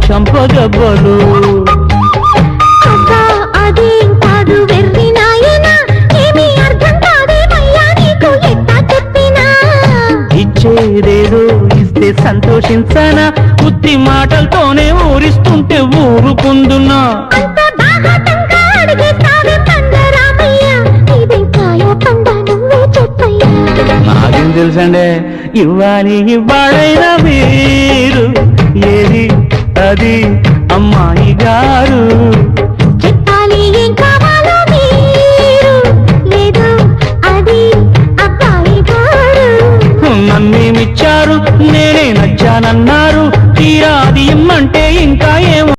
చంపదెబ్బలు. ఇచ్చేదేదో ఇస్తే సంతోషించనా, బుద్ధి మాటలతోనే ఊరిస్తుంటే ఊరుకుందున్నా. నాకేం తెలుసండే, ఇవ్వాలి ఇవ్వాలైనా మీరు, ఏది అది అమ్మాయి గారు. చెప్పాలి ఏం కావాలో మీరు, లేదు అది అబ్బాయి గారు. నన్నేమిచ్చారు, నేనే నచ్చానన్నారు, తీరా అది ఇమ్మంటే ఇంకా ఏమో.